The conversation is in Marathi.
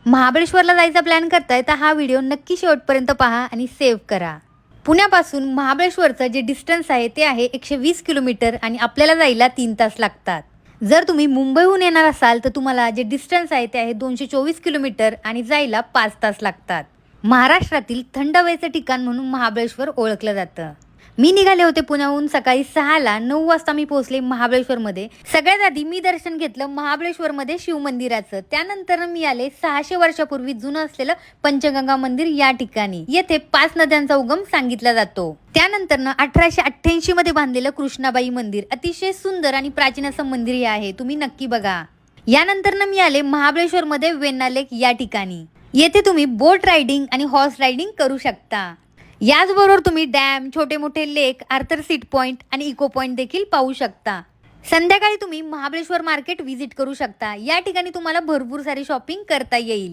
महाबळेश्वरला जायचा प्लॅन करताय तर हा व्हिडिओ नक्की शेवटपर्यंत पहा आणि सेव्ह करा। पुण्यापासून महाबळेश्वरचं जे डिस्टन्स आहे ते आहे 120 किलोमीटर आणि आपल्याला जायला 3 तास लागतात। जर तुम्ही मुंबईहून येणार असाल तर तुम्हाला जे डिस्टन्स आहे ते आहे 224 किलोमीटर आणि जायला 5 तास लागतात। महाराष्ट्रातील थंड हवेचं ठिकाण म्हणून महाबळेश्वर ओळखलं जातं। मी निघाले होते पुण्याहून सकाळी 6ला, 9 वाजता मी पोहोचले महाबळेश्वरमध्ये। सगळ्यात आधी मी दर्शन घेतलं महाबळेश्वरमध्ये शिव मंदिराचं। त्यानंतर मी आले 600 वर्षापूर्वी जुनं असलेलं पंचगंगा मंदिर या ठिकाणी। येथे 5 नद्यांचा उगम सांगितला जातो। त्यानंतर 1888 मध्ये बांधलेलं कृष्णाबाई मंदिर अतिशय सुंदर आणि प्राचीन असं मंदिर हे आहे, तुम्ही नक्की बघा। यानंतर मी आले महाबळेश्वरमध्ये वेण्णा लेक या ठिकाणी। येथे तुम्ही बोट रायडिंग आणि हॉर्स रायडिंग करू शकता। याचबरोबर तुम्ही डॅम, छोटे मोठे लेक, आर्थर सीट पॉइंट आणि इको पॉइंट देखील पाहू शकता। संध्याकाळी तुम्ही महाबळेश्वर मार्केट व्हिजिट करू शकता। या ठिकाणी तुम्हाला भरपूर सारी शॉपिंग करता येईल।